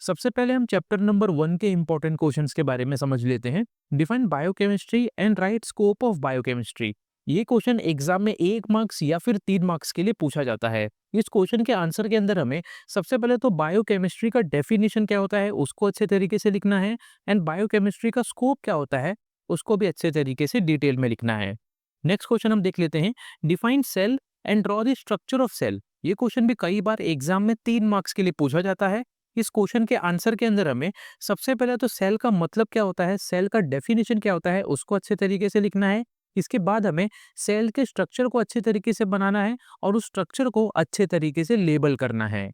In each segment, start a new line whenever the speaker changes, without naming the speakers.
सबसे पहले हम चैप्टर नंबर 1 के इंपॉर्टेंट क्वेश्चंस के बारे में समझ लेते हैं। Define biochemistry and right scope of biochemistry. ये क्वेश्चन एग्जाम में 1 मार्क्स या फिर 3 मार्क्स के लिए पूछा जाता है। इस क्वेश्चन के आंसर के अंदर हमें सबसे पहले तो बायोकेमिस्ट्री का डेफिनेशन क्या होता है उसको अच्छे तरीके से लिखना है, एंड बायोकेमिस्ट्री का स्कोप क्या होता है उसको भी अच्छे तरीके से डिटेल में लिखना है। नेक्स्ट क्वेश्चन हम देख लेते हैं। Define cell and draw the structure of cell. ये क्वेश्चन भी कई बार एग्जाम में 3 मार्क्स के लिए पूछा जाता है। इस क्वेश्चन के आंसर के अंदर हमें सबसे पहले तो सेल का मतलब क्या होता है, सेल का डेफिनेशन क्या होता है उसको अच्छे तरीके से लिखना है। इसके बाद हमें सेल के स्ट्रक्चर को अच्छे तरीके से बनाना है और उस स्ट्रक्चर को अच्छे तरीके से लेबल करना है।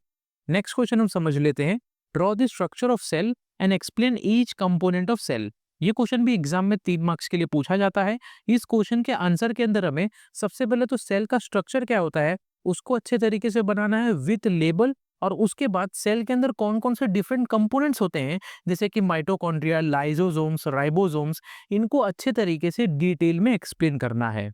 नेक्स्ट क्वेश्चन हम समझ लेते हैं। Draw the structure of cell and explain each component of cell. ये क्वेश्चन भी एग्जाम में 3 मार्क्स के लिए पूछा जाता है। इस क्वेश्चन के आंसर के अंदर हमें सबसे पहले तो सेल का स्ट्रक्चर क्या होता है उसको अच्छे तरीके से बनाना है विथ लेबल, और उसके बाद सेल के अंदर कौन कौन से डिफरेंट कंपोनेंट्स होते हैं जैसे कि माइटोकॉन्ड्रिया, लाइसोसोम्स, राइबोसोम्स, इनको अच्छे तरीके से डिटेल में एक्सप्लेन करना है।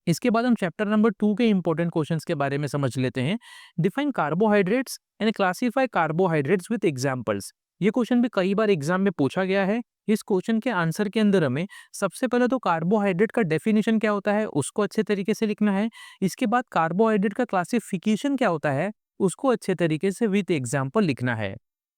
इसके बाद हम चैप्टर नंबर 2 के इंपॉर्टेंट क्वेश्चंस के बारे में समझ लेते हैं। Define carbohydrates and classify carbohydrates with examples. ये क्वेश्चन भी कई बार एग्जाम में पूछा गया है। इस क्वेश्चन के आंसर के अंदर हमें सबसे पहले तो कार्बोहाइड्रेट का डेफिनेशन क्या होता है उसको अच्छे तरीके से लिखना है। इसके बाद कार्बोहाइड्रेट का क्लासिफिकेशन क्या होता है उसको अच्छे तरीके से विद एग्जाम्पल लिखना है।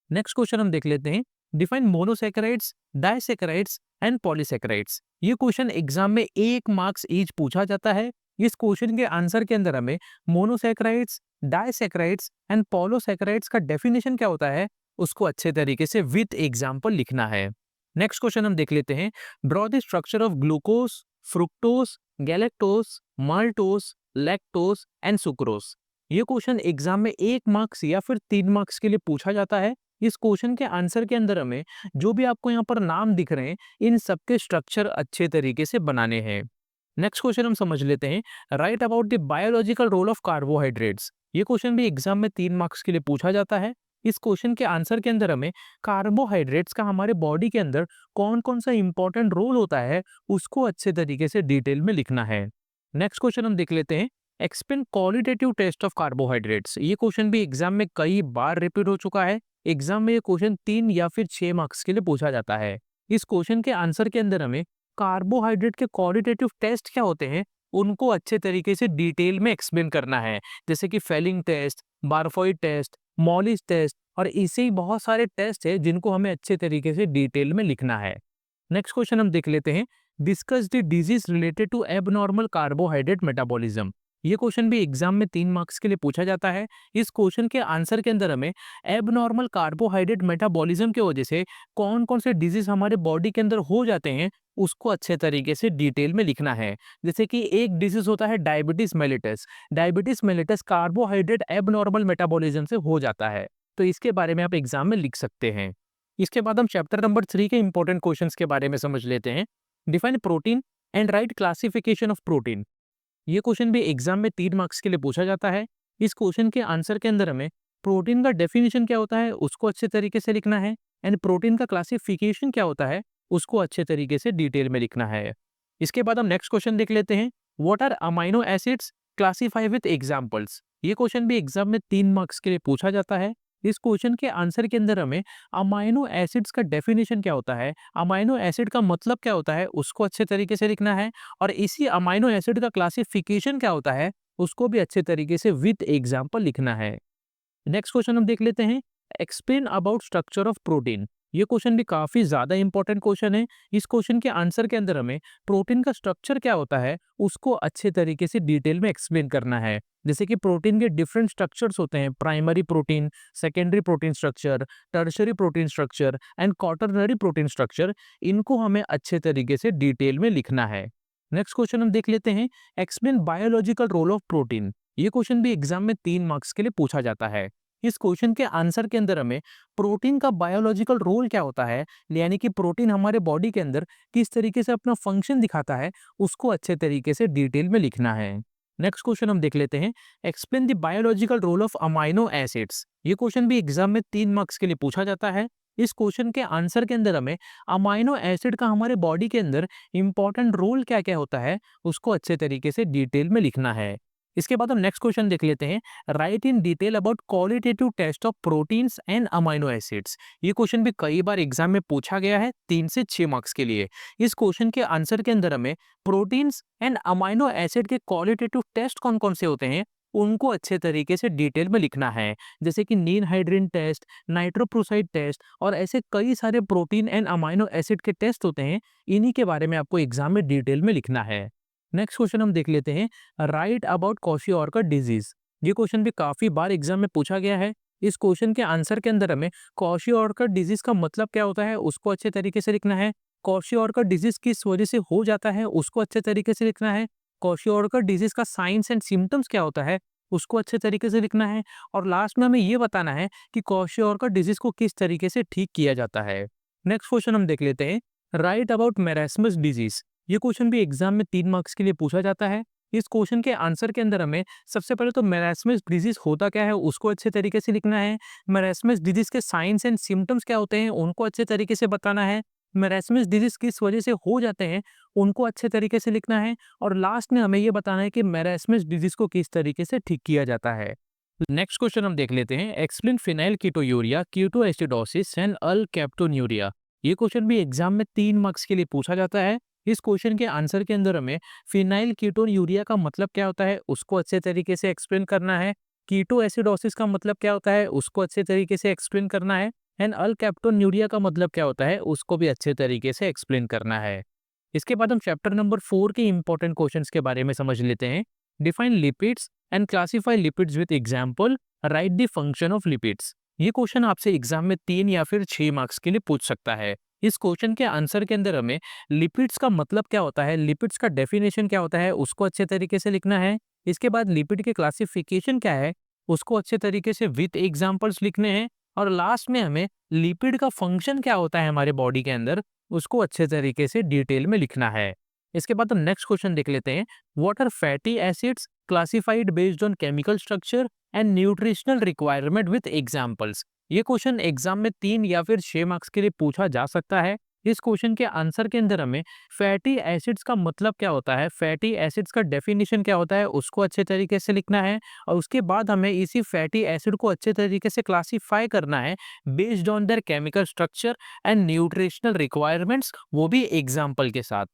नेक्स्ट क्वेश्चन हम देख लेते हैं। Define monosaccharides, disaccharides and polysaccharides. ये क्वेश्चन एग्जाम में 1 मार्क्स ईच पूछा जाता है। इस क्वेश्चन के आंसर के अंदर हमें मोनोसैकेराइड्स, डाइसैकेराइड्स एंड पॉलीसैकेराइड्स का डेफिनेशन क्या होता है उसको अच्छे तरीके से विद एग्जाम्पल लिखना है। नेक्स्ट क्वेश्चन हम देख लेते हैं। Draw the structure of glucose, fructose, galactose, maltose, lactose and sucrose. ये क्वेश्चन एग्जाम में 1 मार्क्स या फिर 3 मार्क्स के लिए पूछा जाता है। इस क्वेश्चन के आंसर के अंदर हमें जो भी आपको यहाँ पर नाम दिख रहे हैं इन सबके स्ट्रक्चर अच्छे तरीके से बनाने हैं। नेक्स्ट क्वेश्चन हम समझ लेते हैं। Write about the biological role of carbohydrates. ये क्वेश्चन भी एग्जाम में 3 मार्क्स के लिए पूछा जाता है। इस क्वेश्चन के आंसर के अंदर हमें कार्बोहाइड्रेट्स का हमारे बॉडी के अंदर कौन कौन सा इंपॉर्टेंट रोल होता है उसको अच्छे तरीके से डिटेल में लिखना है। नेक्स्ट क्वेश्चन हम देख लेते हैं। Explain qualitative test of carbohydrates. ये क्वेश्चन भी एग्जाम में कई बार रिपीट हो चुका है। एग्जाम में ये क्वेश्चन 3 या फिर 6 मार्क्स के लिए पूछा जाता है। इस क्वेश्चन के आंसर के अंदर हमें कार्बोहाइड्रेट के क्वालिटेटिव टेस्ट क्या होते हैं उनको अच्छे तरीके से डिटेल में एक्सप्लेन करना है, जैसे कि Fehling test, Barfoed test, Molisch test, और ऐसे ही बहुत सारे टेस्ट है जिनको हमें अच्छे तरीके से डिटेल में लिखना है। नेक्स्ट क्वेश्चन हम देख लेते हैं। Discuss the disease related to abnormal carbohydrate metabolism. ये क्वेश्चन भी एग्जाम में 3 मार्क्स के लिए पूछा जाता है। इस क्वेश्चन के आंसर के अंदर हमें एबनॉर्मल कार्बोहाइड्रेट मेटाबॉलिज्म की वजह से कौन कौन से डिजीज हमारे बॉडी के अंदर हो जाते हैं उसको अच्छे तरीके से डिटेल में लिखना है। जैसे कि एक डिजीज होता है diabetes mellitus. Diabetes mellitus carbohydrate abnormal metabolism से हो जाता है, तो इसके बारे में आप एग्जाम में लिख सकते हैं। इसके बाद हम चैप्टर नंबर 3 के इंपॉर्टेंट क्वेश्चंस के बारे में समझ लेते हैं। Define protein and right classification of protein. ये क्वेश्चन भी एग्जाम में 3 मार्क्स के लिए पूछा जाता है। इस क्वेश्चन के आंसर के अंदर हमें प्रोटीन का डेफिनेशन क्या होता है उसको अच्छे तरीके से लिखना है, एंड प्रोटीन का क्लासिफिकेशन क्या होता है उसको अच्छे तरीके से डिटेल में लिखना है। इसके बाद हम नेक्स्ट क्वेश्चन देख लेते हैं। What are amino acids, classify with examples. ये क्वेश्चन भी एग्जाम में 3 मार्क्स के लिए पूछा जाता है। इस क्वेश्चन के आंसर के अंदर हमें अमाइनो एसिड्स का डेफिनेशन क्या होता है, अमाइनो एसिड का मतलब क्या होता है उसको अच्छे तरीके से लिखना है, और इसी अमाइनो एसिड का क्लासिफिकेशन क्या होता है उसको भी अच्छे तरीके से विद एग्जांपल लिखना है। नेक्स्ट क्वेश्चन हम देख लेते हैं। Explain about structure of protein. ये क्वेश्चन भी काफी ज्यादा इंपॉर्टेंट क्वेश्चन है। इस क्वेश्चन के आंसर के अंदर हमें प्रोटीन का स्ट्रक्चर क्या होता है उसको अच्छे तरीके से डिटेल में एक्सप्लेन करना है। जैसे कि प्रोटीन के डिफरेंट स्ट्रक्चर्स होते हैं, primary protein, secondary protein structure, tertiary protein structure and quaternary protein structure, इनको हमें अच्छे तरीके से डिटेल में लिखना है। नेक्स्ट क्वेश्चन हम देख लेते हैं। Explain biological role of protein. ये क्वेश्चन भी एग्जाम में 3 मार्क्स के लिए पूछा जाता है। इस क्वेश्चन के आंसर के अंदर हमें प्रोटीन का बायोलॉजिकल रोल क्या होता है, यानी कि प्रोटीन हमारे बॉडी के अंदर किस तरीके से अपना फंक्शन दिखाता है उसको अच्छे तरीके से डिटेल में लिखना है। नेक्स्ट क्वेश्चन हम देख लेते हैं। Explain the biological role of amino acids. ये क्वेश्चन भी एग्जाम में 3 मार्क्स के लिए पूछा जाता है। इस क्वेश्चन के आंसर के अंदर हमें अमाइनो एसिड का हमारे बॉडी के अंदर इंपॉर्टेंट रोल क्या क्या होता है उसको अच्छे तरीके से डिटेल में लिखना है। इसके बाद हम नेक्स्ट क्वेश्चन देख लेते हैं। Write in detail about qualitative test of proteins and amino acids. ये क्वेश्चन भी कई बार एग्जाम में पूछा गया है 3 से 6 मार्क्स के लिए। इस क्वेश्चन के आंसर के अंदर हमें प्रोटीन्स एंड अमाइनो एसिड के क्वालिटेटिव टेस्ट कौन कौन से होते हैं उनको अच्छे तरीके से डिटेल में लिखना है। जैसे कि नीन हाइड्रिन टेस्ट, नाइट्रोप्रोसाइड टेस्ट और ऐसे कई सारे प्रोटीन एंड अमाइनो एसिड के टेस्ट होते हैं। इन्हीं के बारे में आपको एग्जाम में डिटेल में लिखना है। नेक्स्ट क्वेश्चन हम देख लेते हैं। Write about kwashiorkor disease. ये क्वेश्चन भी काफी बार एग्जाम में पूछा गया है। इस क्वेश्चन के आंसर के अंदर हमें क्वाशियोर्कर डिजीज का मतलब क्या होता है उसको अच्छे तरीके से लिखना है। क्वाशियोर्कर डिजीज किस वजह से हो जाता है उसको अच्छे तरीके से लिखना है। क्वाशियोर्कर डिजीज का साइंस एंड सिम्टम्स क्या होता है उसको अच्छे तरीके से लिखना है। और लास्ट में हमें ये बताना है कि क्वाशियोर्कर डिजीज को किस तरीके से ठीक किया जाता है। नेक्स्ट क्वेश्चन हम देख लेते हैं। Write about marasmus disease. ये क्वेश्चन भी एग्जाम में 3 मार्क्स के लिए पूछा जाता है। इस क्वेश्चन के आंसर के अंदर हमें सबसे पहले तो मेरेस्मस डिजीज होता क्या है उसको अच्छे तरीके से लिखना है। मेरेस्मस डिजीज के साइंस एंड सिम्टम्स क्या होते हैं उनको अच्छे तरीके से बताना है। मेरेस्मस डिजीज किस वजह से हो जाते हैं उनको अच्छे तरीके से लिखना है। और लास्ट में हमें ये बताना है कि मेरेस्मस डिजीज को किस तरीके से ठीक किया जाता है। नेक्स्ट क्वेश्चन हम देख लेते हैं। एक्सप्लेन फिनाइल कीटोयूरिया, कीटोएसिडोसिस एंड अल कैप्टोन्यूरिया। ये क्वेश्चन भी एग्जाम में 3 मार्क्स के लिए पूछा जाता है। इस क्वेश्चन के आंसर के अंदर हमें फिनाइल कीटोन यूरिया का मतलब क्या होता है उसको अच्छे तरीके से एक्सप्लेन करना है। कीटो एसिडोसिस का मतलब क्या होता है उसको अच्छे तरीके से एक्सप्लेन करना है। एंड अल कैप्टोन यूरिया का मतलब क्या होता है उसको भी अच्छे तरीके से एक्सप्लेन करना है। इसके बाद हम चैप्टर नंबर 4 के इंपॉर्टेंट क्वेश्चंस के बारे में समझ लेते हैं। Define lipids and classify lipids with example, right the function of lipids. ये क्वेश्चन आपसे एग्जाम में 3 या फिर 6 मार्क्स के लिए पूछ सकता है। इस क्वेश्चन के आंसर के अंदर हमें लिपिड्स का मतलब क्या होता है, लिपिड्स का डेफिनेशन क्या होता है उसको अच्छे तरीके से लिखना है। इसके बाद लिपिड के क्लासिफिकेशन क्या है उसको अच्छे तरीके से विद एग्जांपल्स लिखने हैं। और लास्ट में हमें लिपिड का फंक्शन क्या होता है हमारे बॉडी के अंदर उसको अच्छे तरीके से डिटेल में लिखना है। इसके बाद हम नेक्स्ट क्वेश्चन देख लेते हैं। What are fatty acids classified based on chemical structure and nutritional requirement with examples. ये क्वेश्चन एग्जाम में 3 या फिर 6 मार्क्स के लिए पूछा जा सकता है। इस क्वेश्चन के आंसर के अंदर हमें फैटी एसिड्स का मतलब क्या होता है, फैटी एसिड्स का डेफिनेशन क्या होता है उसको अच्छे तरीके से लिखना है। और उसके बाद हमें इसी फैटी एसिड को अच्छे तरीके से क्लासिफाई करना है based on their chemical structure and nutritional requirements, वो भी एग्जाम्पल के साथ।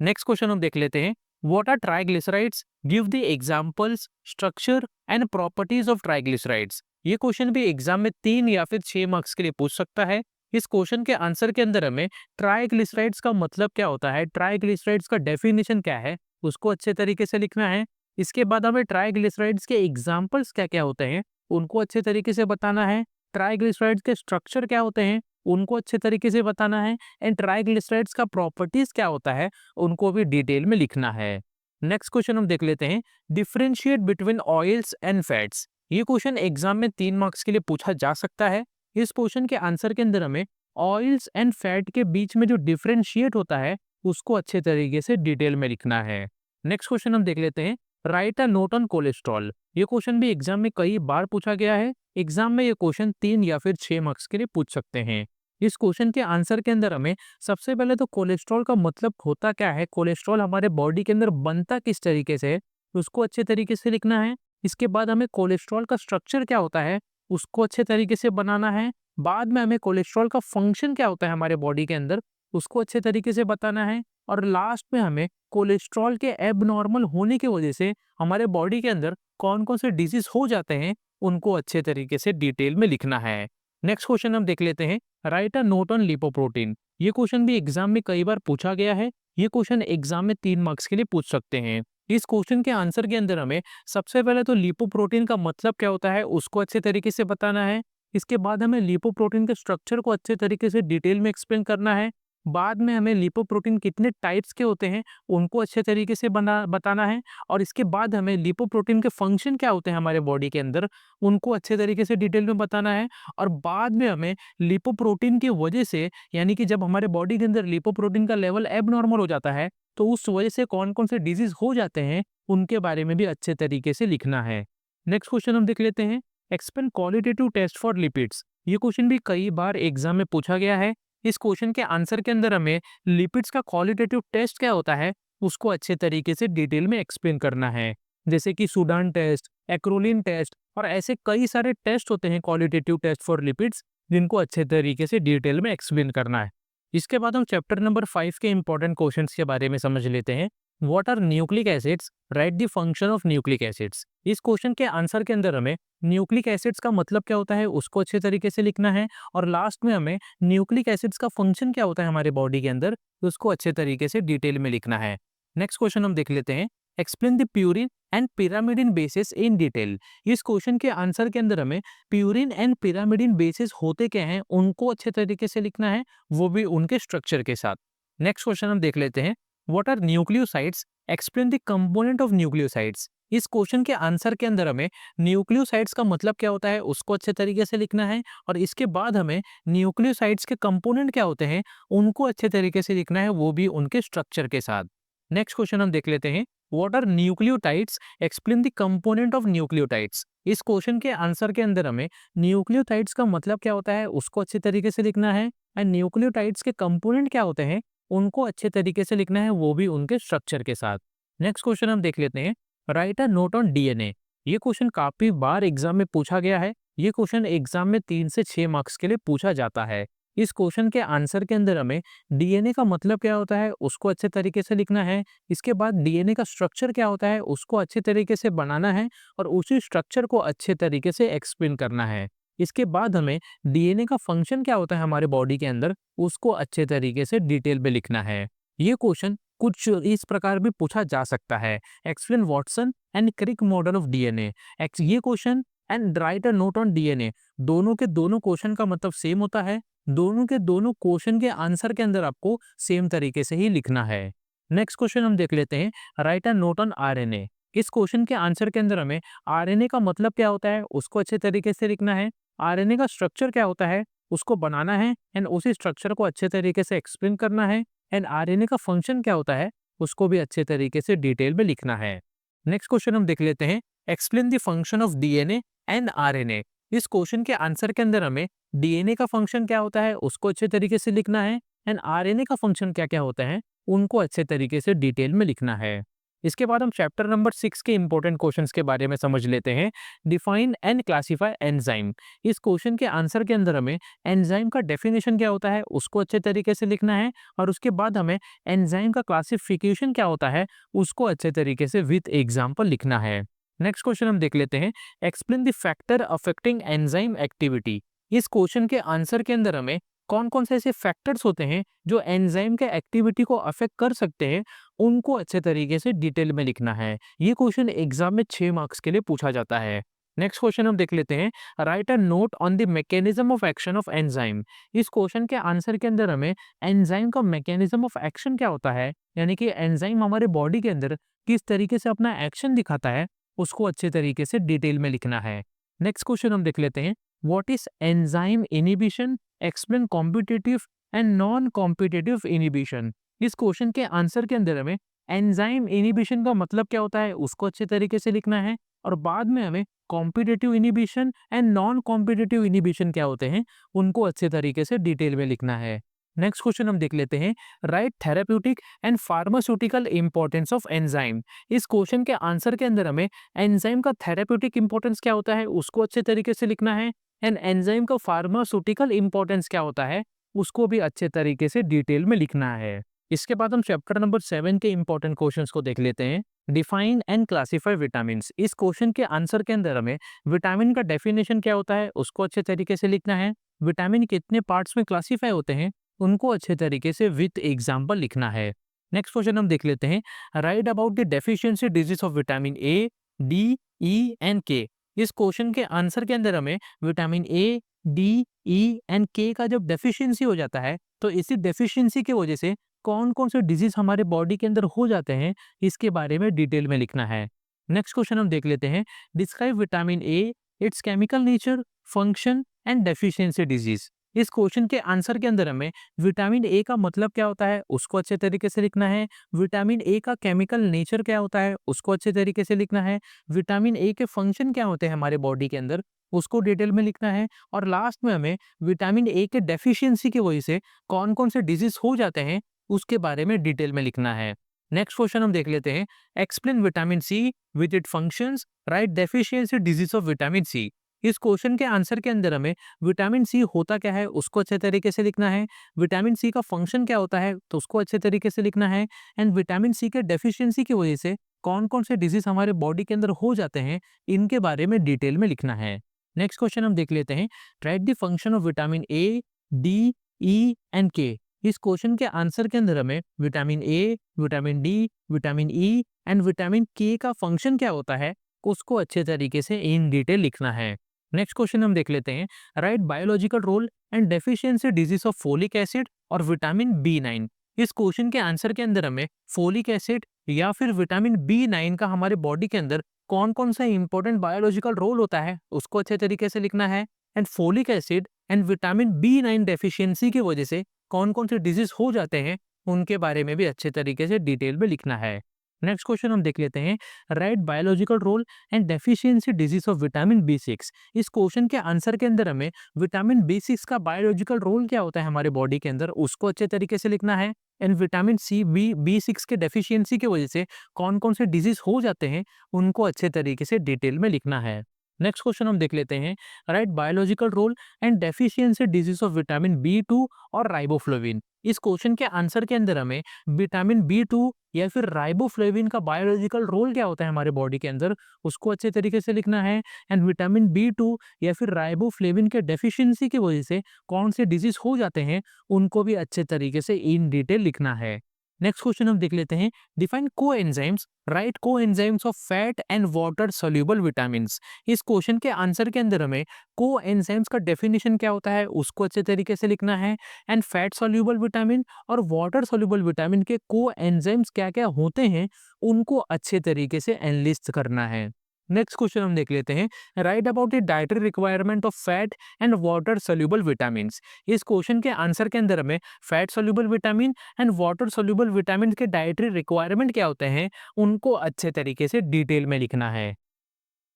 नेक्स्ट क्वेश्चन हम देख लेते हैं। What are triglycerides, give the examples, structure and properties of triglycerides. ये क्वेश्चन भी एग्जाम में 3 या फिर 6 मार्क्स के लिए पूछ सकता है। इस क्वेश्चन के आंसर के अंदर हमें ट्राइग्लिसराइड्स का मतलब क्या होता है, ट्राइग्लिसराइड्स का डेफिनेशन क्या है उसको अच्छे तरीके से लिखना है। इसके बाद हमें ट्राइग्लिसराइड्स के एग्जांपल्स क्या क्या होते हैं उनको अच्छे तरीके से बताना है। ट्राइग्लिसराइड्स के स्ट्रक्चर क्या होते हैं उनको अच्छे तरीके से बताना है। एंड ट्राइग्लिसराइड्स का प्रॉपर्टीज क्या होता है उनको भी डिटेल में लिखना है। नेक्स्ट क्वेश्चन हम देख लेते हैं। Differentiate between oils and fats. ये क्वेश्चन एग्जाम में 3 मार्क्स के लिए पूछा जा सकता है। इस क्वेश्चन के आंसर के अंदर हमें ऑयल्स एंड फैट के बीच में जो डिफरेंशिएट होता है उसको अच्छे तरीके से डिटेल में लिखना है। नेक्स्ट क्वेश्चन हम देख लेते हैं। Right a note on cholesterol. ये क्वेश्चन भी एग्जाम में कई बार पूछा गया है। एग्जाम में ये क्वेश्चन 3 या फिर 6 मार्क्स के लिए पूछ सकते हैं। इस क्वेश्चन के आंसर के अंदर हमें सबसे पहले तो कोलेस्ट्रॉल का मतलब होता क्या है, कोलेस्ट्रॉल हमारे बॉडी के अंदर बनता किस तरीके से है उसको अच्छे तरीके से लिखना है। इसके बाद हमें कोलेस्ट्रॉल का स्ट्रक्चर क्या होता है उसको अच्छे तरीके से बनाना है। बाद में हमें कोलेस्ट्रॉल का फंक्शन क्या होता है हमारे बॉडी के अंदर उसको अच्छे तरीके से बताना है। और लास्ट में हमें कोलेस्ट्रॉल के एबनॉर्मल होने की वजह से हमारे बॉडी के अंदर कौन कौन से डिजीज हो जाते हैं उनको अच्छे तरीके से डिटेल में लिखना है। नेक्स्ट क्वेश्चन हम देख लेते हैं। Right a note on lipoprotein. ये क्वेश्चन भी एग्जाम में कई बार पूछा गया है। ये क्वेश्चन एग्जाम में 3 मार्क्स के लिए पूछ सकते हैं। इस क्वेश्चन के आंसर के अंदर हमें सबसे पहले तो लिपोप्रोटीन का मतलब क्या होता है उसको अच्छे तरीके से बताना है। इसके बाद हमें लिपोप्रोटीन के स्ट्रक्चर को अच्छे तरीके से डिटेल में एक्सप्लेन करना है। बाद में हमें लिपोप्रोटीन कितने टाइप्स के होते हैं उनको अच्छे तरीके से बताना है। और इसके बाद हमें लिपोप्रोटीन के फंक्शन क्या होते हैं हमारे बॉडी के अंदर उनको अच्छे तरीके से डिटेल में बताना है। और बाद में हमें लिपोप्रोटीन की वजह से, यानी कि जब हमारे बॉडी के अंदर लिपोप्रोटीन का लेवल एबनॉर्मल हो जाता है तो उस वजह से कौन कौन से डिजीज हो जाते हैं उनके बारे में भी अच्छे तरीके से लिखना है। नेक्स्ट क्वेश्चन हम देख लेते हैं। Explain qualitative test for lipids. ये क्वेश्चन भी कई बार एग्जाम में पूछा गया है। इस क्वेश्चन के आंसर के अंदर हमें लिपिड्स का क्वालिटेटिव टेस्ट क्या होता है उसको अच्छे तरीके से डिटेल में एक्सप्लेन करना है। जैसे कि सूडान टेस्ट, एक्रोलिन टेस्ट और ऐसे कई सारे टेस्ट होते हैं क्वालिटेटिव टेस्ट फॉर लिपिड्स, जिनको अच्छे तरीके से डिटेल में एक्सप्लेन करना है। इसके बाद हम चैप्टर नंबर 5 के इंपॉर्टेंट क्वेश्चंस के बारे में समझ लेते हैं। What are nucleic acids? Write the function of nucleic acids. इस क्वेश्चन के आंसर के अंदर हमें न्यूक्लिक एसिड्स का मतलब क्या होता है उसको अच्छे तरीके से लिखना है, और लास्ट में हमें न्यूक्लिक एसिड्स का फंक्शन क्या होता है हमारे बॉडी के अंदर उसको अच्छे तरीके से डिटेल में लिखना है। नेक्स्ट क्वेश्चन हम देख लेते हैं। Explain the purine and pyrimidine basis in detail. इस क्वेश्चन के आंसर के अंदर हमें प्यूरिन एंड पिरामिडिन बेसिस होते क्या हैं उनको अच्छे तरीके से लिखना है, वो भी उनके स्ट्रक्चर के साथ। नेक्स्ट क्वेश्चन हम देख लेते हैं। What are nucleosides? Explain the component of nucleosides. इस क्वेश्चन के आंसर के अंदर हमें न्यूक्लियोसाइड्स का मतलब क्या होता है उसको अच्छे तरीके से लिखना है, और इसके बाद हमें न्यूक्लियोसाइड्स के कंपोनेंट क्या होते हैं उनको अच्छे तरीके से लिखना है, वो भी उनके स्ट्रक्चर के साथ। नेक्स्ट क्वेश्चन हम देख लेते हैं। What are nucleotides? Explain the component of nucleotides. इस क्वेश्चन के आंसर के अंदर हमें न्यूक्लियोटाइड्स का मतलब क्या होता है उसको अच्छे तरीके से लिखना है, एंड न्यूक्लियोटाइड्स के कंपोनेंट क्या होते हैं उनको अच्छे तरीके से लिखना है, वो भी उनके स्ट्रक्चर के साथ। नेक्स्ट क्वेश्चन हम देख लेते हैं। Right a note on DNA. ये क्वेश्चन काफी बार एग्जाम में पूछा गया है। ये क्वेश्चन एग्जाम में 3 से 6 मार्क्स के लिए पूछा जाता है। इस क्वेश्चन के आंसर के अंदर हमें डीएनए का मतलब क्या होता है उसको अच्छे तरीके से लिखना है, इसके बाद डीएनए का स्ट्रक्चर क्या होता है उसको अच्छे तरीके से बनाना है, और उसी स्ट्रक्चर को अच्छे तरीके से एक्सप्लेन करना है। इसके बाद हमें डीएनए का फंक्शन क्या होता है हमारे बॉडी के अंदर उसको अच्छे तरीके से डिटेल में लिखना है। ये क्वेश्चन कुछ इस प्रकार भी पूछा जा सकता है। Explain Watson and Crick model of DNA. ये question and write a note on DNA, दोनों के दोनों क्वेश्चन का मतलब सेम होता है। दोनों के दोनों क्वेश्चन के आंसर के अंदर आपको सेम तरीके से ही लिखना है। नेक्स्ट क्वेश्चन हम देख लेते हैं। Right a note on RNA. इस क्वेश्चन के आंसर के अंदर हमें आरएनए का मतलब क्या होता है उसको अच्छे तरीके से लिखना है, आरएनए का स्ट्रक्चर क्या होता है उसको बनाना है, एंड उसी स्ट्रक्चर को अच्छे तरीके से एक्सप्लेन करना है, एंड आरएनए का फंक्शन क्या होता है उसको भी अच्छे तरीके से डिटेल में लिखना है। नेक्स्ट क्वेश्चन हम देख लेते हैं। Explain the function of DNA and RNA. इस क्वेश्चन के आंसर के अंदर हमें डीएनए का फंक्शन क्या होता है उसको अच्छे तरीके से लिखना है, एंड आरएनए का फंक्शन क्या क्या होता है उनको अच्छे तरीके से डिटेल में लिखना है। इसके बाद हम चैप्टर नंबर 6 के इंपॉर्टेंट क्वेश्चंस के बारे में समझ लेते हैं। Define and classify enzyme. इस क्वेश्चन के आंसर के अंदर हमें एंजाइम का डेफिनेशन क्या होता है उसको अच्छे तरीके से लिखना है, और उसके बाद हमें एंजाइम का क्लासिफिकेशन क्या होता है उसको अच्छे तरीके से विद एग्जाम्पल लिखना है। नेक्स्ट क्वेश्चन हम देख लेते हैं। Explain the factor affecting enzyme activity. इस क्वेश्चन के आंसर के अंदर हमें कौन कौन से ऐसे फैक्टर्स होते हैं जो एंजाइम के एक्टिविटी को अफेक्ट कर सकते हैं उनको अच्छे तरीके से डिटेल में लिखना है। ये क्वेश्चन एग्जाम में 6 मार्क्स के लिए पूछा जाता है। नेक्स्ट क्वेश्चन हम देख लेते हैं। Right a note on the mechanism of action of enzyme. इस क्वेश्चन के आंसर के अंदर हमें एंजाइम का मैकेनिज्म ऑफ एक्शन क्या होता है, यानी कि एंजाइम हमारे बॉडी के अंदर किस तरीके से अपना एक्शन दिखाता है उसको अच्छे तरीके से डिटेल में लिखना है। नेक्स्ट क्वेश्चन हम देख लेते हैं। What is enzyme inhibition? Explain competitive and non competitive inhibition. इस क्वेश्चन के आंसर के अंदर हमें एंजाइम इनिबिशन का मतलब क्या होता है उसको अच्छे तरीके से लिखना है, और बाद में हमें competitive inhibition and non competitive inhibition क्या होते हैं उनको अच्छे तरीके से डिटेल में लिखना है। नेक्स्ट क्वेश्चन हम देख लेते हैं। Right therapeutic and pharmaceutical importance of enzyme. इस क्वेश्चन के आंसर के अंदर हमें एंजाइम का थेराप्यूटिक इंपॉर्टेंस क्या होता है उसको अच्छे तरीके से लिखना है, एंड एंजाइम का फार्मास्यूटिकल इंपॉर्टेंस क्या होता है उसको भी अच्छे तरीके से डिटेल में लिखना है। इसके बाद हम चैप्टर नंबर 7 के इंपॉर्टेंट क्वेश्चंस को देख लेते हैं। Define and classify vitamin. इस क्वेश्चन के आंसर के अंदर हमें विटामिन का डेफिनेशन क्या होता है उसको अच्छे तरीके से लिखना है, विटामिन कितने पार्ट्स में क्लासीफाई होते हैं उनको अच्छे तरीके से विथ एग्जाम्पल लिखना है। नेक्स्ट क्वेश्चन हम देख लेते हैं। Write about the deficiency disease of vitamin A, D, E and के। इस क्वेश्चन के आंसर के अंदर हमें vitamin A, D, E and के का जब डेफिशिएंसी हो जाता है तो इसी डेफिशिएंसी की वजह से कौन कौन से डिजीज हमारे बॉडी के अंदर हो जाते हैं इसके बारे में डिटेल में लिखना है। नेक्स्ट क्वेश्चन हम देख लेते हैं। Describe vitamin A, it's chemical nature, function and deficiency disease. इस क्वेश्चन के आंसर के अंदर हमें विटामिन ए का मतलब क्या होता है उसको अच्छे तरीके से लिखना है, विटामिन ए का केमिकल नेचर क्या होता है उसको अच्छे तरीके से लिखना है, विटामिन ए के फंक्शन क्या होते हैं हमारे बॉडी के अंदर उसको डिटेल में लिखना है, और लास्ट में हमें विटामिन ए के डेफिशिएंसी की वजह से कौन कौन से डिजीज हो जाते हैं उसके बारे में डिटेल में लिखना है। नेक्स्ट क्वेश्चन हम देख लेते हैं, explain vitamin C with it functions, write deficiency disease of vitamin C. इस क्वेश्चन के आंसर के अंदर हमें विटामिन सी होता क्या है उसको अच्छे तरीके से लिखना है, विटामिन सी का फंक्शन क्या होता है तो उसको अच्छे तरीके से लिखना है, एंड विटामिन सी के डेफिशिएंसी की वजह से कौन कौन से डिजीज हमारे बॉडी के अंदर हो जाते हैं, इनके बारे में डिटेल में लिखना है। नेक्स्ट क्वेश्चन हम देख लेते हैं, right the function of vitamin A, D, E and के। इस क्वेश्चन के आंसर के अंदर हमें vitamin A, vitamin D, vitamin E and vitamin के का फंक्शन क्या होता है उसको अच्छे तरीके से इन डिटेल लिखना है। नेक्स्ट क्वेश्चन हम देख लेते हैं, write biological role and deficiency disease of folic acid और विटामिन बी 9। इस क्वेश्चन के आंसर के अंदर हमें फोलिक एसिड या फिर विटामिन बी 9 का हमारे बॉडी के अंदर कौन कौन सा इंपॉर्टेंट बायोलॉजिकल रोल होता है उसको अच्छे तरीके से लिखना है, and folic acid and vitamin B 9 deficiency की वजह से कौन कौन से डिजीज हो जाते हैं उनके बारे में भी अच्छे तरीके से डिटेल में लिखना है। नेक्स्ट क्वेश्चन हम देख लेते हैं, write biological role and deficiency disease of vitamin B 6। इस क्वेश्चन के आंसर के अंदर हमें विटामिन बी 6 का बायोलॉजिकल रोल क्या होता है हमारे बॉडी के अंदर उसको अच्छे तरीके से लिखना है, एंड विटामिन सी बी 6 के डेफिशिएंसी की वजह से कौन कौन से डिजीज हो जाते हैं उनको अच्छे तरीके से डिटेल में लिखना है। नेक्स्ट क्वेश्चन हम देख लेते हैं, write biological role and deficiency disease of vitamin B 2 और राइबोफ्लेविन। इस क्वेश्चन के आंसर के अंदर हमें विटामिन बी 2 या फिर राइबोफ्लेविन का बायोलॉजिकल रोल क्या होता है हमारे बॉडी के अंदर उसको अच्छे तरीके से लिखना है, एंड विटामिन बी 2 या फिर राइबोफ्लेविन के डेफिशिएंसी की वजह से कौन से डिजीज हो जाते हैं उनको भी अच्छे तरीके से इन डिटेल लिखना है। नेक्स्ट क्वेश्चन हम देख लेते हैं, define coenzymes, right coenzymes of fat and water soluble vitamins. इस क्वेश्चन के आंसर के अंदर हमें कोएंजाइम्स का डेफिनेशन क्या होता है उसको अच्छे तरीके से लिखना है, एंड फैट सोल्यूबल विटामिन और वाटर सोल्यूबल विटामिन के कोएंजाइम्स क्या क्या होते हैं उनको अच्छे तरीके से एनलिस्ट करना है। नेक्स्ट क्वेश्चन हम देख लेते हैं, write about the dietary requirement of fat and water soluble vitamins. इस क्वेश्चन के आंसर के अंदर हमें fat soluble vitamin and water soluble vitamin के डाइटरी रिक्वायरमेंट क्या होते हैं उनको अच्छे तरीके से डिटेल में लिखना है।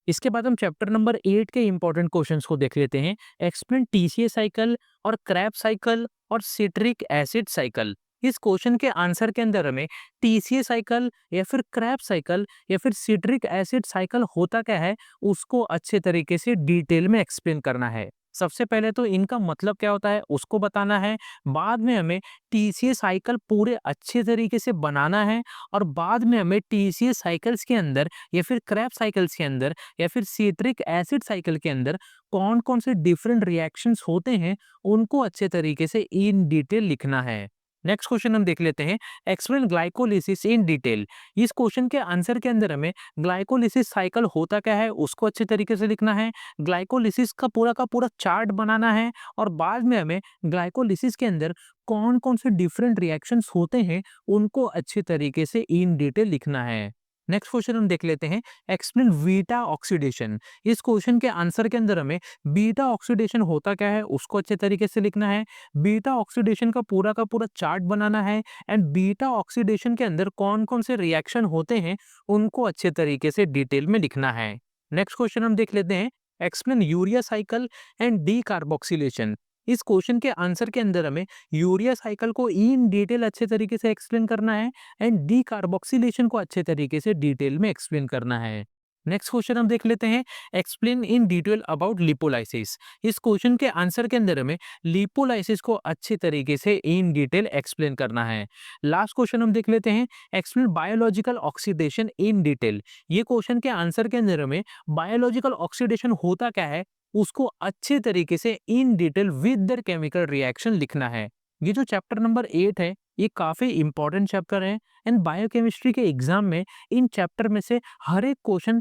इसके बाद हम चैप्टर नंबर 8 के इंपॉर्टेंट क्वेश्चंस को देख लेते हैं, एक्सप्लेन टीसीए साइकिल और क्रैब साइकिल और सिट्रिक एसिड साइकिल। इस क्वेश्चन के आंसर के अंदर हमें टीसीए साइकिल या फिर क्रैब साइकिल या फिर सिट्रिक एसिड साइकिल होता क्या है उसको अच्छे तरीके से डिटेल में एक्सप्लेन करना है। सबसे पहले तो इनका मतलब क्या होता है उसको बताना है, बाद में हमें टीसीए साइकिल पूरे अच्छे तरीके से बनाना है, और बाद में हमें टीसीए साइकिल्स के अंदर या फिर क्रैब साइकिल्स के अंदर या फिर सिट्रिक एसिड साइकिल के अंदर कौन कौन से डिफरेंट रिएक्शंस होते हैं उनको अच्छे तरीके से इन डिटेल लिखना है। नेक्स्ट क्वेश्चन हम देख लेते हैं, एक्सप्लेन ग्लाइकोलिसिस इन डिटेल। इस क्वेश्चन के आंसर के अंदर हमें ग्लाइकोलिसिस साइकिल होता क्या है उसको अच्छे तरीके से लिखना है, ग्लाइकोलिसिस का पूरा चार्ट बनाना है, और बाद में हमें ग्लाइकोलिसिस के अंदर कौन कौन से डिफरेंट रिएक्शंस होते हैं उनको अच्छे तरीके से इन डिटेल लिखना है। नेक्स्ट क्वेश्चन हम देख लेते हैं, एक्सप्लेन बीटा ऑक्सीडेशन। इस क्वेश्चन के आंसर के अंदर हमें बीटा ऑक्सीडेशन होता क्या है उसको अच्छे तरीके से लिखना है, बीटा ऑक्सीडेशन का पूरा चार्ट बनाना है, एंड बीटा ऑक्सीडेशन के अंदर कौन कौन से रिएक्शन होते हैं उनको अच्छे तरीके से डिटेल में लिखना है। नेक्स्ट क्वेश्चन हम देख लेते हैं, explain urea cycle and D carboxylation. इस क्वेश्चन के आंसर के अंदर हमें यूरिया साइकिल को इन डिटेल अच्छे तरीके से एक्सप्लेन करना है, एंड डी कार्बोक्सिलेशन को अच्छे तरीके से डिटेल में एक्सप्लेन करना है। नेक्स्ट क्वेश्चन हम देख लेते हैं, explain in detail about lipolysis. इस क्वेश्चन के आंसर के अंदर हमें लिपोलाइसिस को अच्छे तरीके से इन डिटेल एक्सप्लेन करना है। लास्ट क्वेश्चन हम देख लेते हैं, explain biological oxidation in detail. ये क्वेश्चन के आंसर के अंदर हमें बायोलॉजिकल ऑक्सीडेशन होता क्या है उसको अच्छे तरीके से in detail with the chemical reaction लिखना है। ये जो चैप्टर नंबर 8 है ये काफी इंपॉर्टेंट चैप्टर है, एंड बायोकेमिस्ट्री के एग्जाम में इन चैप्टर में से हर एक क्वेश्चन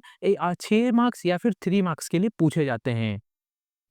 6 मार्क्स या फिर 3 मार्क्स के लिए पूछे जाते हैं।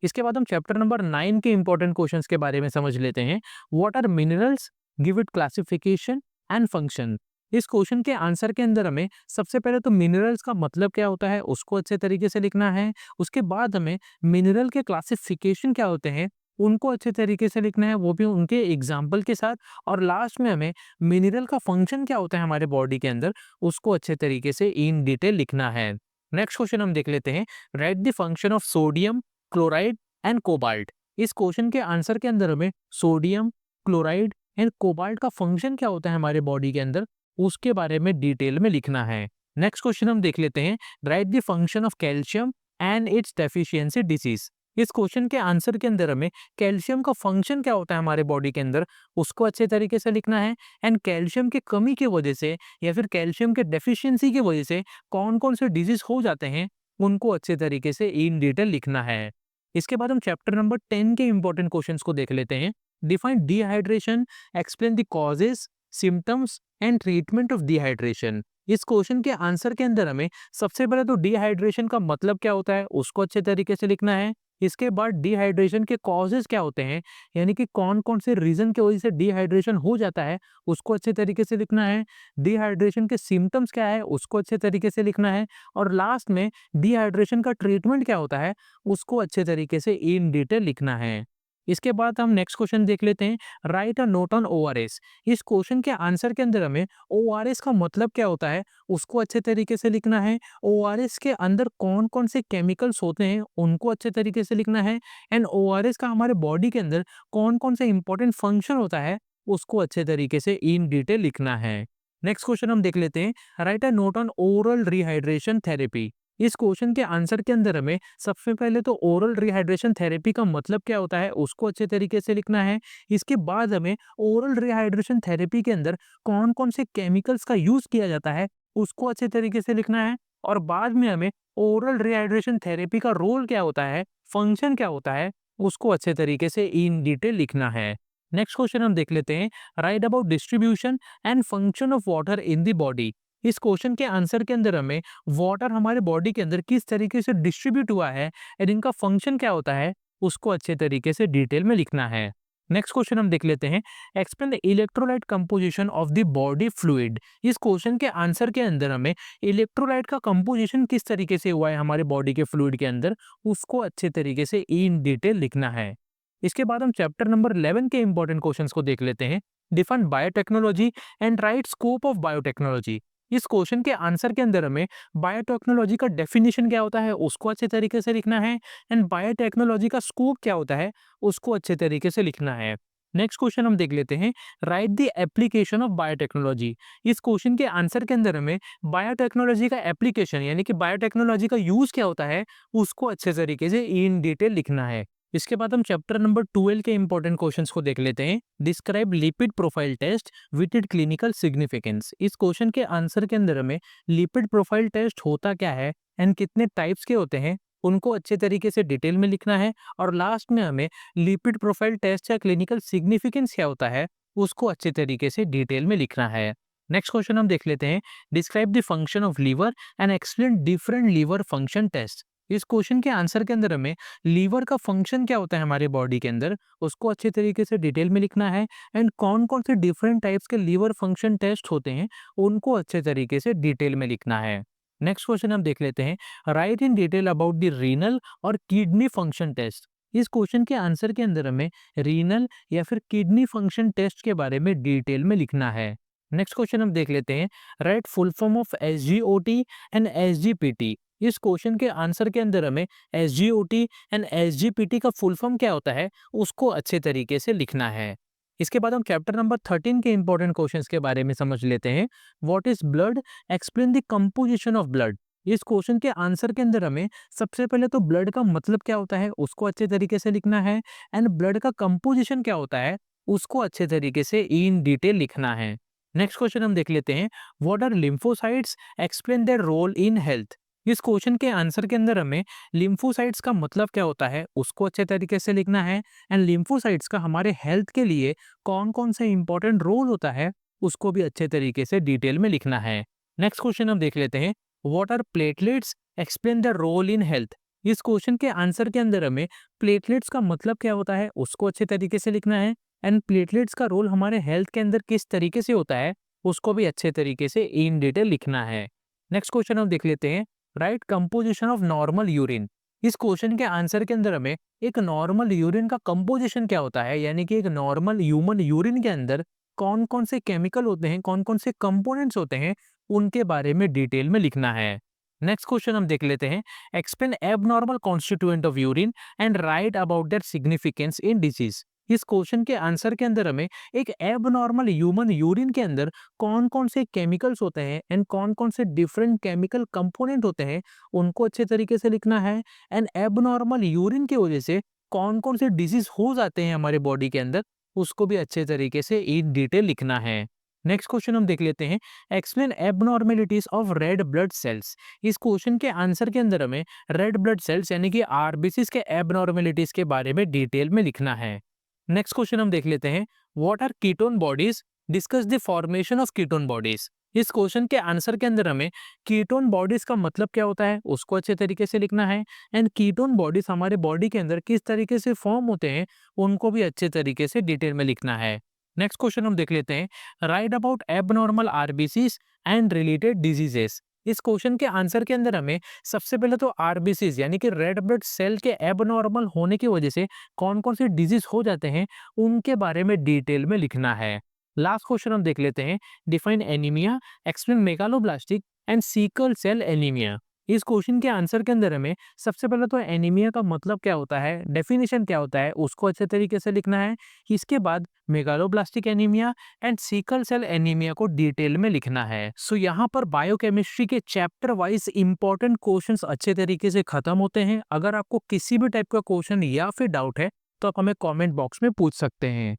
इसके बाद हम चैप्टर नंबर 9 के इंपॉर्टेंट क्वेश्चंस के बारे में समझ लेते हैं, what are minerals, give it classification and function. इस क्वेश्चन के आंसर के अंदर हमें सबसे पहले तो मिनरल्स का मतलब क्या होता है उसको अच्छे तरीके से लिखना है, उसके बाद हमें मिनरल के क्लासिफिकेशन क्या होते हैं उनको अच्छे तरीके से लिखना है, वो भी उनके एग्जाम्पल के साथ, और लास्ट में हमें मिनरल का फंक्शन क्या होता है हमारे बॉडी के अंदर उसको अच्छे तरीके से इन डिटेल लिखना है। नेक्स्ट क्वेश्चन हम देख लेते हैं, right the function of sodium, chloride and cobalt. इस क्वेश्चन के आंसर के अंदर हमें सोडियम, क्लोराइड एंड कोबाल्ट का फंक्शन क्या होता है हमारे बॉडी के अंदर उसके बारे में डिटेल में लिखना है। नेक्स्ट क्वेश्चन हम देख लेते हैं, right the function of calcium and it's deficiency disease. इस क्वेश्चन के आंसर के अंदर हमें कैल्शियम का फंक्शन क्या होता है हमारे बॉडी के अंदर, उसको अच्छे तरीके से लिखना है। एंड कैल्शियम की कमी की वजह से या फिर कैल्शियम के डेफिशिएंसी की वजह से कौन कौन से डिजीज हो जाते हैं, उनको अच्छे तरीके से इन डिटेल लिखना है। इसके बाद हम चैप्टर नंबर 10 के इंपॉर्टेंट क्वेश्चंस को देख लेते हैं। Define dehydration, explain the causes, symptoms and treatment of dehydration. इस क्वेश्चन के आंसर के अंदर हमें सबसे पहले तो डिहाइड्रेशन का मतलब क्या होता है उसको अच्छे तरीके से लिखना है। इसके बाद डिहाइड्रेशन के कॉजेस क्या होते हैं, यानी कि कौन कौन से रीजन की वजह से डिहाइड्रेशन हो जाता है, उसको अच्छे तरीके से लिखना है। डिहाइड्रेशन के सिम्टम्स क्या है उसको अच्छे तरीके से लिखना है। और लास्ट में डिहाइड्रेशन का ट्रीटमेंट क्या होता है उसको अच्छे तरीके से इन डिटेल लिखना है। इसके बाद हम नेक्स्ट क्वेश्चन देख लेते हैं, right a note on ORS. इस क्वेश्चन के आंसर के अंदर हमें ओआरएस का मतलब क्या होता है उसको अच्छे तरीके से लिखना है। ओआरएस के अंदर कौन कौन से केमिकल्स होते हैं उनको अच्छे तरीके से लिखना है। एंड ओआरएस का हमारे बॉडी के अंदर कौन कौन से इंपॉर्टेंट फंक्शन होता है उसको अच्छे तरीके से इन डिटेल लिखना है। नेक्स्ट क्वेश्चन हम देख लेते हैं, right a note on oral rehydration therapy. इस क्वेश्चन के आंसर के अंदर हमें सबसे पहले तो ओरल रिहाइड्रेशन थेरेपी का मतलब क्या होता है उसको अच्छे तरीके से लिखना है। इसके बाद हमें ओरल रिहाइड्रेशन थेरेपी के अंदर कौन कौन से केमिकल्स का यूज किया जाता है उसको अच्छे तरीके से लिखना है। और बाद में हमें ओरल रिहाइड्रेशन थेरेपी का रोल क्या होता है, फंक्शन क्या होता है, उसको अच्छे तरीके से इन डिटेल लिखना है। नेक्स्ट क्वेश्चन हम देख लेते हैं, write about distribution and function of water in the body. इस क्वेश्चन के आंसर के अंदर हमें वाटर हमारे बॉडी के अंदर किस तरीके से डिस्ट्रीब्यूट हुआ है और इनका फंक्शन क्या होता है उसको अच्छे तरीके से डिटेल में लिखना है। नेक्स्ट क्वेश्चन हम देख लेते हैं, explain the electrolyte composition of the body fluid. इस क्वेश्चन के आंसर के अंदर हमें इलेक्ट्रोलाइट का कंपोजिशन किस तरीके से हुआ है हमारे बॉडी के फ्लूइड के अंदर उसको अच्छे तरीके से इन डिटेल लिखना है। इसके बाद हम चैप्टर नंबर 11 के इंपॉर्टेंट क्वेश्चंस को देख लेते हैं, define biotechnology and right scope of biotechnology. इस क्वेश्चन के आंसर के अंदर हमें बायोटेक्नोलॉजी का डेफिनेशन क्या होता है उसको अच्छे तरीके से लिखना है। एंड बायोटेक्नोलॉजी का स्कोप क्या होता है उसको अच्छे तरीके से लिखना है। नेक्स्ट क्वेश्चन हम देख लेते हैं, right the application of biotechnology. इस क्वेश्चन के आंसर के अंदर हमें बायोटेक्नोलॉजी का एप्लीकेशन यानी कि बायोटेक्नोलॉजी का यूज क्या होता है उसको अच्छे तरीके से इन डिटेल लिखना है। इसके बाद हम चैप्टर नंबर 12 के इंपॉर्टेंट क्वेश्चंस को देख लेते हैं, describe lipid profile test with it clinical significance. इस क्वेश्चन के आंसर के अंदर हमें लिपिड प्रोफाइल टेस्ट होता क्या है एंड कितने टाइप्स के होते हैं उनको अच्छे तरीके से डिटेल में लिखना है। और लास्ट में हमें लिपिड प्रोफाइल टेस्ट या क्लिनिकल सिग्निफिकेंस क्या होता है उसको अच्छे तरीके से डिटेल में लिखना है। नेक्स्ट क्वेश्चन हम देख लेते हैं, describe the function of liver and explain different liver function test. इस क्वेश्चन के आंसर के अंदर हमें लीवर का फंक्शन क्या होता है हमारे बॉडी के अंदर उसको अच्छे तरीके से डिटेल में लिखना है। एंड कौन कौन से डिफरेंट टाइप्स के लीवर फंक्शन टेस्ट होते हैं उनको अच्छे तरीके से डिटेल में लिखना है। नेक्स्ट क्वेश्चन हम देख लेते हैं, write in detail about the renal और किडनी फंक्शन टेस्ट। इस क्वेश्चन के आंसर के अंदर हमें रीनल या फिर किडनी फंक्शन टेस्ट के बारे में डिटेल में लिखना है। नेक्स्ट क्वेश्चन हम देख लेते हैं, right full form of SGOT and SGPT। इस क्वेश्चन के आंसर के अंदर हमें SGOT एंड SGPT का फुल फॉर्म क्या होता है उसको अच्छे तरीके से लिखना है। इसके बाद हम चैप्टर नंबर 13 के इंपॉर्टेंट क्वेश्चंस के बारे में समझ लेते हैं, what is blood, explain the composition of blood. इस क्वेश्चन के आंसर के अंदर हमें सबसे पहले तो ब्लड का मतलब क्या होता है उसको अच्छे तरीके से लिखना है। एंड ब्लड का कंपोजिशन क्या होता है उसको अच्छे तरीके से इन डिटेल लिखना है। नेक्स्ट क्वेश्चन हम देख लेते हैं, what are lymphocytes, explain their role in health. इस क्वेश्चन के आंसर के अंदर हमें लिम्फोसाइट्स का मतलब क्या होता है उसको अच्छे तरीके से लिखना है। एंड लिम्फोसाइट्स का हमारे हेल्थ के लिए कौन कौन सा इंपॉर्टेंट रोल होता है उसको भी अच्छे तरीके से डिटेल में लिखना है। नेक्स्ट क्वेश्चन हम देख लेते हैं, what are platelets, explain the role in health. इस क्वेश्चन के आंसर के अंदर हमें प्लेटलेट्स का मतलब क्या होता है उसको अच्छे तरीके से लिखना है। एंड प्लेटलेट्स का रोल हमारे हेल्थ के अंदर किस तरीके से होता है उसको भी अच्छे तरीके से इन डिटेल लिखना है। नेक्स्ट क्वेश्चन हम देख लेते हैं, right composition of normal urine. इस क्वेश्चन के आंसर के अंदर हमें एक नॉर्मल यूरिन का कंपोजिशन क्या होता है यानी कि एक नॉर्मल ह्यूमन यूरिन के अंदर कौन कौन से केमिकल होते हैं, कौन कौन से कंपोनेंट्स होते हैं, उनके बारे में डिटेल में लिखना है। नेक्स्ट क्वेश्चन हम देख लेते हैं, explain abnormal constituent of urine and right about their significance in disease. इस क्वेश्चन के आंसर के अंदर हमें एक एबनॉर्मल ह्यूमन यूरिन के अंदर कौन-कौन से केमिकल्स होते हैं एंड कौन-कौन से डिफरेंट केमिकल कंपोनेंट होते हैं, उनको अच्छे तरीके से लिखना है। एंड एबनॉर्मल यूरिन की वजह से कौन-कौन से डिजीज हो जाते हैं हमारे बॉडी के अंदर, उसको भी अच्छे तरीके से इन डिटेल लिखना है। नेक्स्ट क्वेश्चन हम देख लेते हैं, explain abnormalities of red blood cells. इस क्वेश्चन के आंसर के अंदर हमें रेड ब्लड सेल्स यानी कि आरबीसीज के एबनॉर्मेलिटीज के बारे में डिटेल में लिखना है। नेक्स्ट क्वेश्चन हम देख लेते हैं, what are ketone bodies, discuss the formation of ketone bodies. इस क्वेश्चन के आंसर के अंदर हमें कीटोन बॉडीज का मतलब क्या होता है उसको अच्छे तरीके से लिखना है। एंड कीटोन बॉडीज हमारे बॉडी के अंदर किस तरीके से फॉर्म होते हैं उनको भी अच्छे तरीके से डिटेल में लिखना है। नेक्स्ट क्वेश्चन हम देख लेते हैं, write about abnormal RBCs and related diseases. इस क्वेश्चन के आंसर के अंदर हमें सबसे पहले तो आरबीसीज यानी कि रेड ब्लड सेल के एबनॉर्मल होने की वजह से कौन-कौन से डिजीज हो जाते हैं उनके बारे में डिटेल में लिखना है। लास्ट क्वेश्चन हम देख लेते हैं, define anaemia, explain megaloblastic and sickle cell anaemia. इस क्वेश्चन के आंसर के अंदर हमें सबसे पहले तो एनीमिया का मतलब क्या होता है, डेफिनेशन क्या होता है उसको अच्छे तरीके से लिखना है। इसके बाद megaloblastic anaemia and sickle cell anaemia को डिटेल में लिखना है। सो यहाँ पर बायोकेमिस्ट्री के चैप्टर वाइज इंपॉर्टेंट क्वेश्चंस अच्छे तरीके से खत्म होते हैं। अगर आपको किसी भी टाइप का क्वेश्चन या फिर डाउट है तो आप हमें कमेंट बॉक्स में पूछ सकते हैं।